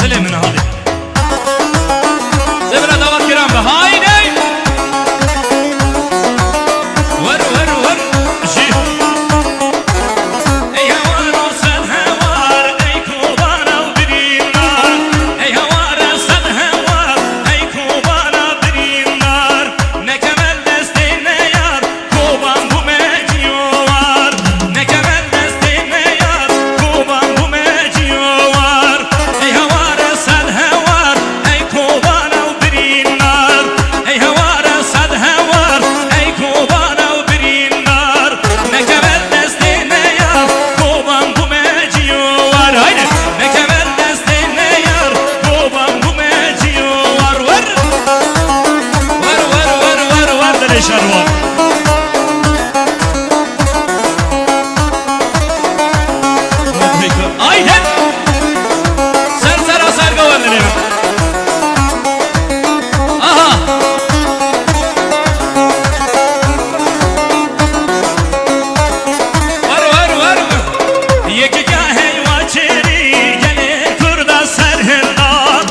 دل من هذه زبرة دوات كرام بهايني ور ور ور جي اي هوار وصل هوار اي كوبانا وبرينار اي هوار وصل هوار اي كوبانا وبرينار نكمل دستينا يار كوبان بومجيوار نكمل دستينا يار كوبان بومجيوار اي هوار وصل هوار اي كوبانا وبرينار اي هوار وصل هوار اي كوبانا وبرينار نكمل دستينا يار كوبان بومجيوار هيدا نكمل دستينا يار كوبان بومجيوار ور ور ور ور ور ور دلشروار aynen sersera serga vermeliyim aha var yeki gahe vaçeri gene kurda serhirdan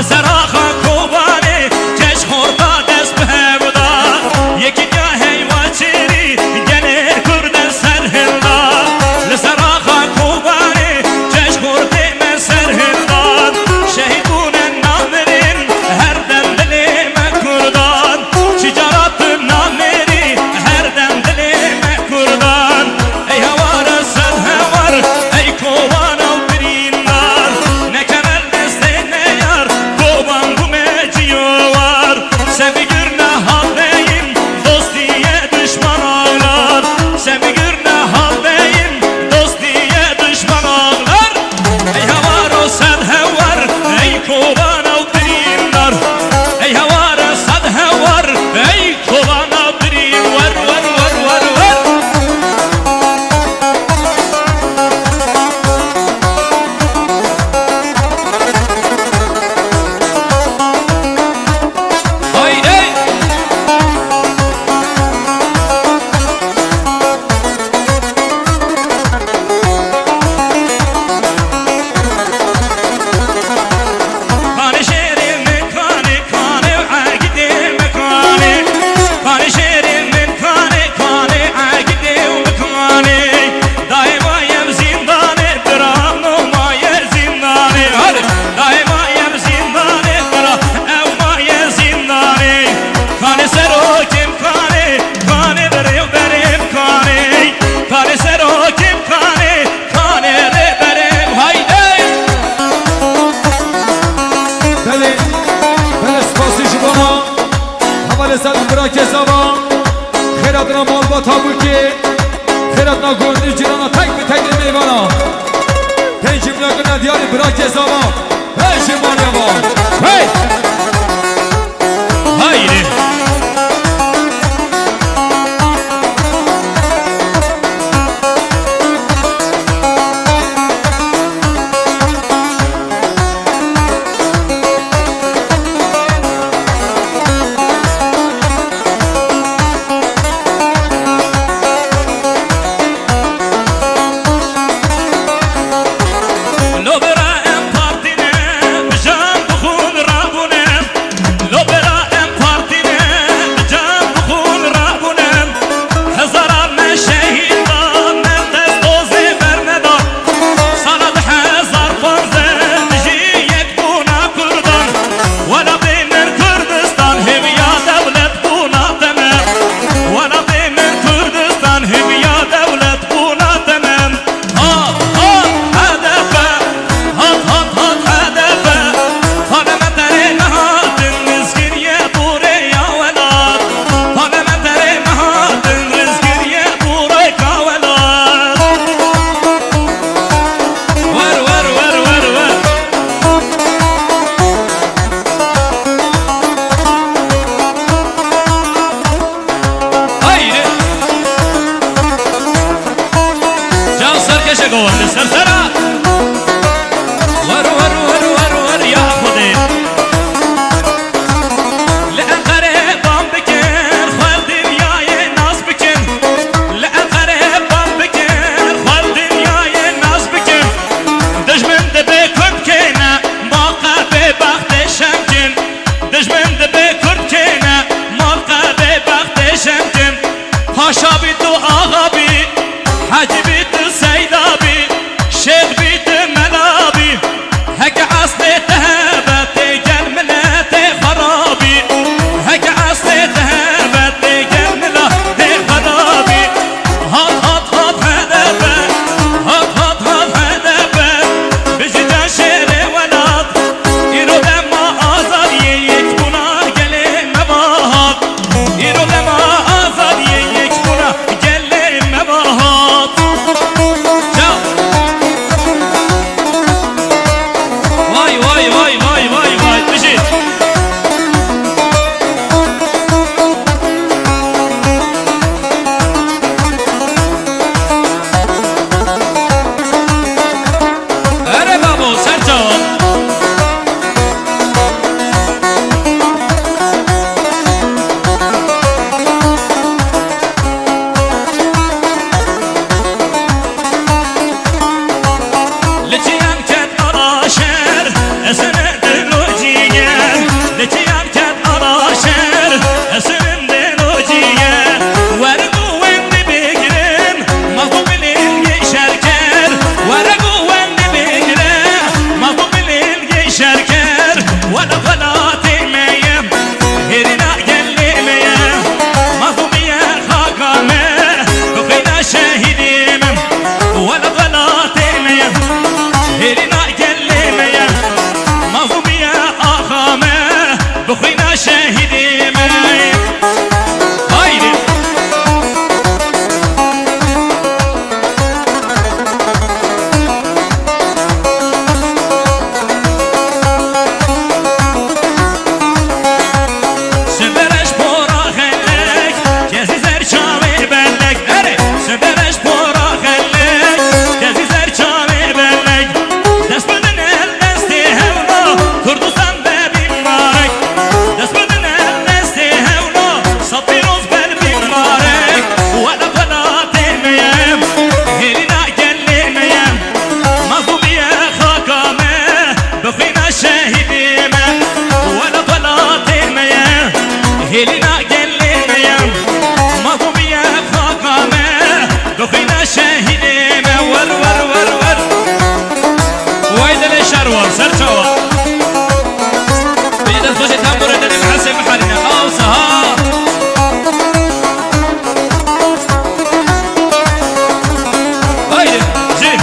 seraha kobane keş horda dest behevda yeki gahe vaçeri gene kurda serhirdan seraha kobane keş horde men serhirdan şehidun namerin her dem dilime kurdan ticaretın nameri her dem dilime kurdan ey havara sen hevar ey kovana birinar ne kemer destene yar kovan bu meciyovar sevgirne haldeyim dost diye düşman ağlar sevgirne haldeyim dost diye düşman ağlar ey havara sen hevar ey kovana birinar ey havara sen hevar ey kovana birinar var haydi kani şerim kani kani agide mekani kani şerim kani kani agide mekani daima yem zindane drano maye zindane hadi daima yem zindane dra ev maye zindane kani sero kim kani kani berim kani sero kim kani berim haydi بله بله سپاسی شما حوال سال برا کسابا خیرات را مال با تابوکی خیرات نا گوندی جرانا تک به تک میوانا پنجی ملاک ندیاری برا کسابا پنجی مانیا با هی haydi لو برا ام partine بجان بخون رابونه سرچوا بيدت خوشي تنبور دني محسن محرنا أوسها هايدي جيك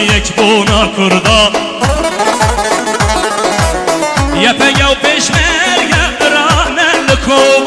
یک بونا کردا یه پگه و پیشمرگه رانه لکو